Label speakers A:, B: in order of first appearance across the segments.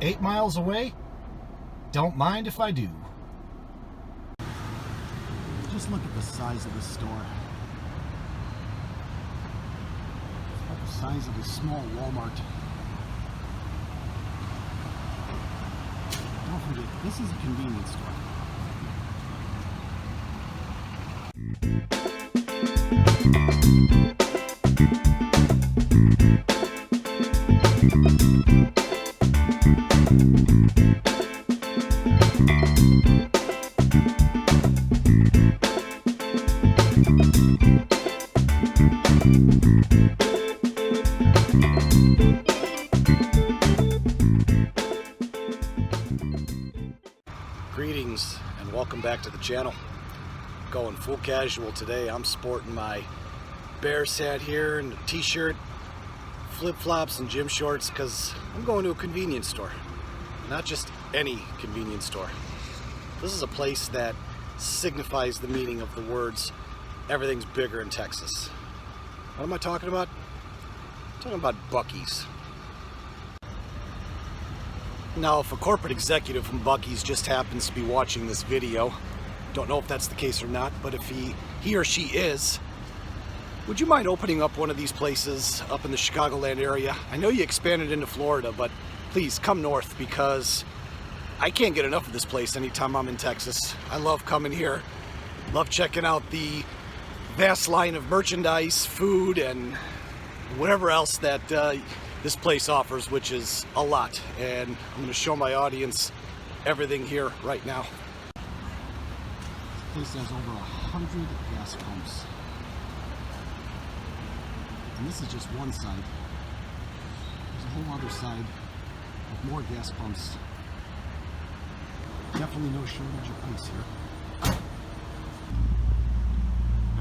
A: 8 miles away? Don't mind if I do. Just look at the size of this store. It's about the size of a small Walmart. Don't forget, this is a convenience store. Greetings and welcome back to the channel. Going full casual today. I'm sporting my Bears hat here and a t-shirt, flip-flops and gym shorts because I'm going to a convenience store. Not just any convenience store. This is a place that signifies the meaning of the words everything's bigger in Texas. What am I talking about? I'm talking about Buc-ee's. Now, if a corporate executive from Buc-ee's just happens to be watching this video, don't know if that's the case or not, but if he or she is, would you mind opening up one of these places up in the Chicagoland area? I know you expanded into Florida, but please come north because I can't get enough of this place anytime I'm in Texas. I love coming here, love checking out the vast line of merchandise, food, and whatever else that this place offers, which is a lot. And I'm going to show my audience everything here right now. This place has over 100 gas pumps. And this is just one side. There's a whole other side with more gas pumps. Definitely no shortage of ice here.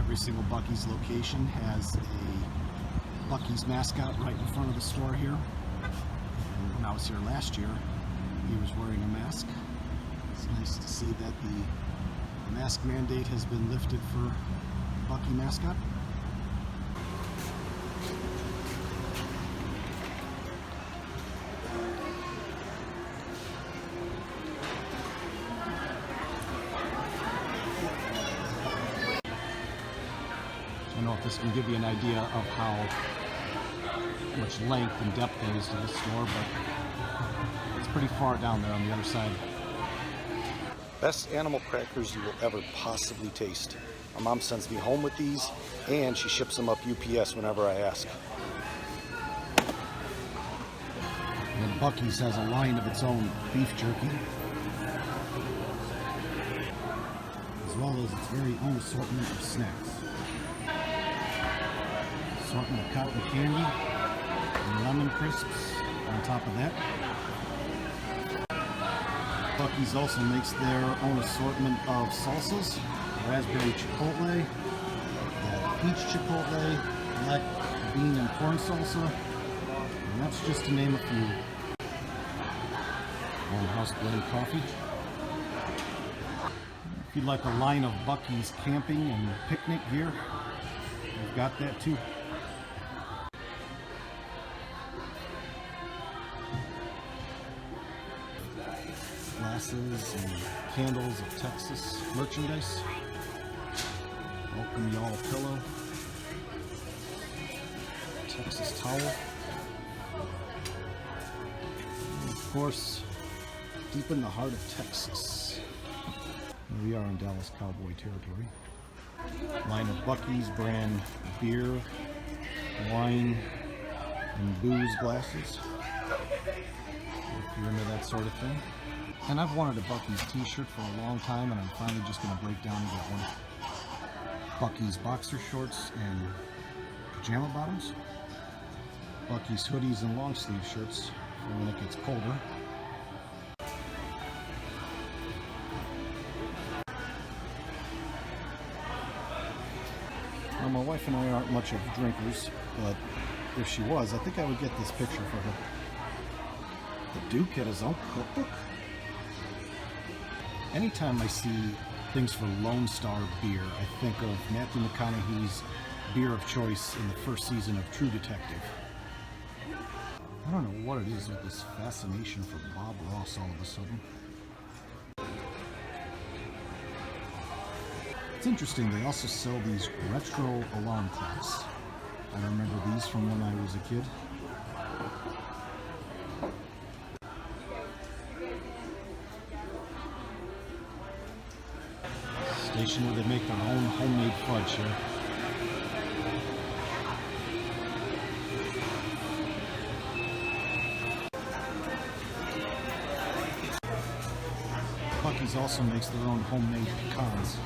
A: Every single Buc-ee's location has a Buc-ee's mascot right in front of the store here. And when I was here last year, he was wearing a mask. It's nice to see that the mask mandate has been lifted for Buc-ee mascot. I don't know if this can give you an idea of how much length and depth there is to this store, but it's pretty far down there on the other side. Best animal crackers you will ever possibly taste. My mom sends me home with these, and she ships them up UPS whenever I ask. And Buc-ee's has a line of its own beef jerky, as well as its very own assortment of snacks. Assortment of cotton candy and lemon crisps on top of that. Buc-ee's also makes their own assortment of salsas: raspberry chipotle, peach chipotle, black bean and corn salsa, and that's just to name a few. And house blend coffee. If you'd like a line of Buc-ee's camping and picnic gear, we've got that too. Glasses and candles of Texas merchandise. Welcome y'all pillow. Texas towel. And of course, deep in the heart of Texas. Here we are in Dallas Cowboy territory. Line of Buc-ee's brand beer, wine, and booze glasses. If you're into that sort of thing. And I've wanted a Buc-ee's t-shirt for a long time, and I'm finally just going to break down and get one. Buc-ee's boxer shorts and pajama bottoms. Buc-ee's hoodies and long sleeve shirts for when it gets colder. Now, my wife and I aren't much of drinkers, but if she was, I think I would get this picture for her. The Duke had his own cookbook. Anytime I see things for Lone Star beer, I think of Matthew McConaughey's beer of choice in the first season of True Detective. don't know what it is with this fascination for Bob Ross all of a sudden. It's interesting, they also sell these retro alarm clocks. I remember these from when I was a kid. Station where they make their own homemade fudge here. Buc-ee's also makes their own homemade pecans.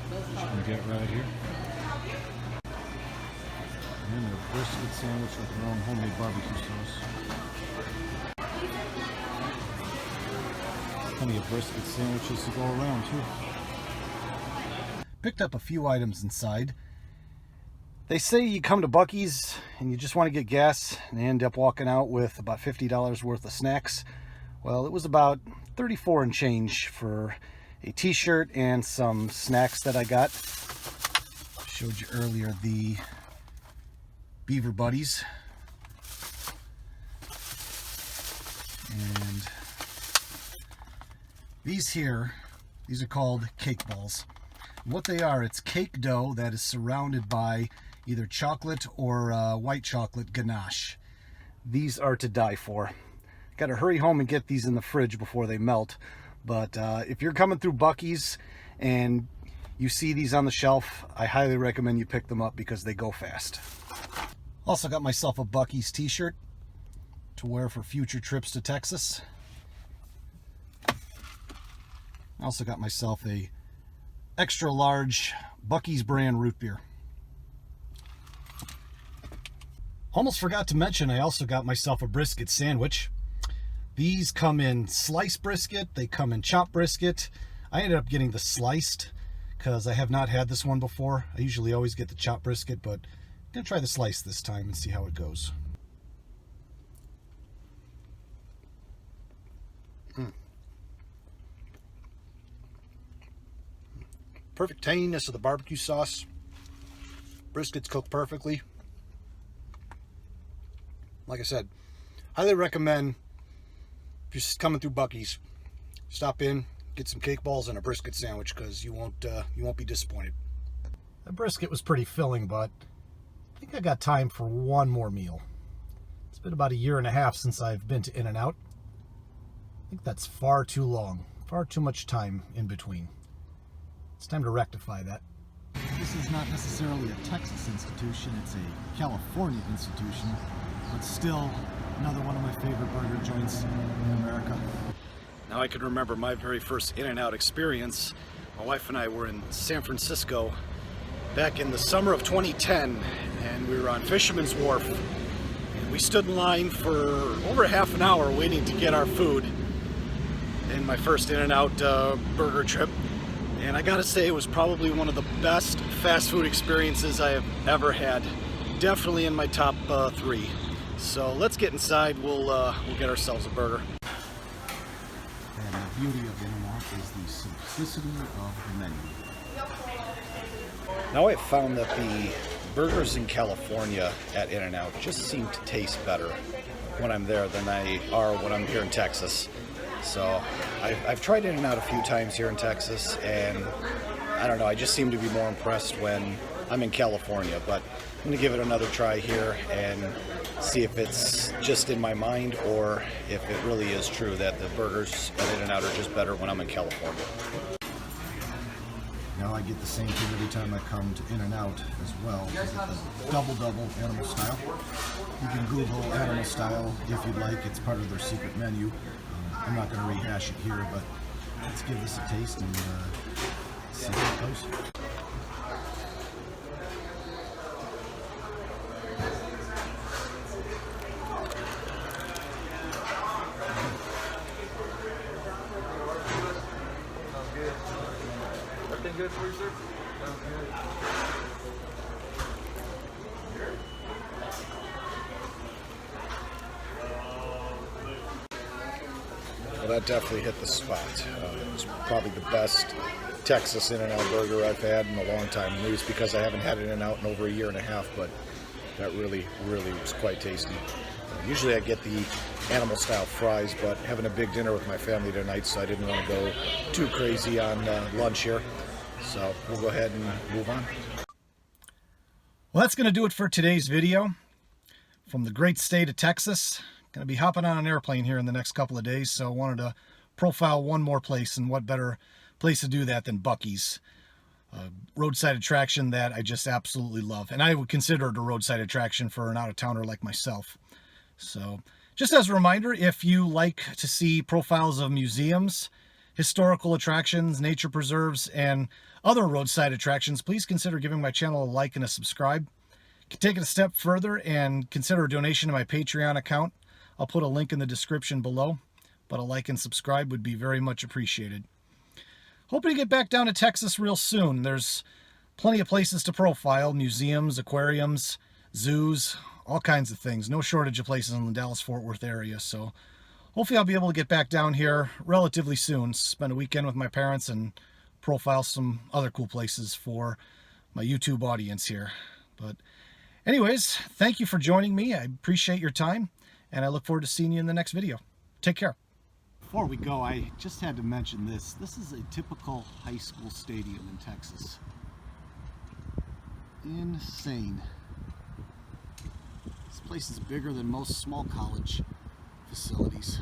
A: Which you can get right here. And their brisket sandwich with their own homemade barbecue sauce. Plenty of brisket sandwiches to go around too. Picked up a few items inside. They say you come to Buc-ee's and you just want to get gas and end up walking out with about $50 worth of snacks. Well, it was about 34 and change for a t-shirt and some snacks that I got. Showed you earlier the Beaver Buddies. And these here, these are called cake balls. What they are, it's cake dough that is surrounded by either chocolate or white chocolate ganache. These are to die for. Got to hurry home and get these in the fridge before they melt. But if you're coming through Buc-ee's and you see these on the shelf, I highly recommend you pick them up because they go fast. Also got myself a Buc-ee's t-shirt to wear for future trips to Texas. I also got myself a extra large Buc-ee's brand root beer. Almost forgot to mention I also got myself a brisket sandwich. These come in sliced brisket, they come in chopped brisket. I ended up getting the sliced because I have not had this one before. I usually always get the chopped brisket, but I'm going to try the sliced this time and see how it goes. Perfect tanginess of the barbecue sauce. Brisket's cooked perfectly. Like I said, highly recommend if you're just coming through Buc-ee's, stop in, get some cake balls and a brisket sandwich because you won't be disappointed. The brisket was pretty filling, but I think I got time for one more meal. It's been about 1.5 years since I've been to In-N-Out. I think that's far too long, far too much time in between. It's time to rectify that. This is not necessarily a Texas institution, it's a California institution, but still another one of my favorite burger joints in America. Now I can remember my very first In-N-Out experience. My wife and I were in San Francisco back in the summer of 2010, and we were on Fisherman's Wharf. And we stood in line for over half an hour waiting to get our food in my first In-N-Out burger trip. And I gotta say, it was probably one of the best fast food experiences I have ever had. Definitely in my top 3. So let's get inside, we'll get ourselves a burger. And the beauty of In-N-Out is the simplicity of the menu. Now I've found that the burgers in California at In-N-Out just seem to taste better when I'm there than they are when I'm here in Texas. So I've tried In-N-Out a few times here in Texas, and I don't know, I just seem to be more impressed when I'm in California, but I'm going to give it another try here and see if it's just in my mind or if it really is true that the burgers at In-N-Out are just better when I'm in California. Now I get the same thing every time I come to In-N-Out as well. It's a double animal style. You can Google animal style if you'd like. It's part of their secret menu. I'm not going to rehash it here, but let's give this a taste and see how it goes.
B: Sounds good. Everything good for you, sir? Sounds good.
A: Well, that definitely hit the spot. It was probably the best Texas In-N-Out burger I've had in a long time. Maybe it's because I haven't had In-N-Out in over 1.5 years, but that really was quite tasty. Usually I get the animal style fries, but having a big dinner with my family tonight, so I didn't want to go too crazy on lunch here. So we'll go ahead and move on. Well, that's going to do it for today's video. From the great state of Texas, going to be hopping on an airplane here in the next couple of days, so I wanted to profile one more place, and what better place to do that than Buc-ee's. A roadside attraction that I just absolutely love, and I would consider it a roadside attraction for an out-of-towner like myself. So just as a reminder, if you like to see profiles of museums, historical attractions, nature preserves, and other roadside attractions, please consider giving my channel a like and a subscribe. You can take it a step further and consider a donation to my Patreon account. I'll put a link in the description below, but a like and subscribe would be very much appreciated. Hoping to get back down to Texas real soon. There's plenty of places to profile: museums, aquariums, zoos, all kinds of things. No shortage of places in the Dallas-Fort Worth area. So hopefully I'll be able to get back down here relatively soon, spend a weekend with my parents, and profile some other cool places for my YouTube audience here. But anyways, thank you for joining me. I appreciate your time, and I look forward to seeing you in the next video. Take care. Before we go, I just had to mention this. This is a typical high school stadium in Texas. Insane. This place is bigger than most small college facilities.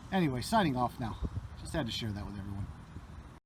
A: Anyway, signing off now. Just had to share that with everyone.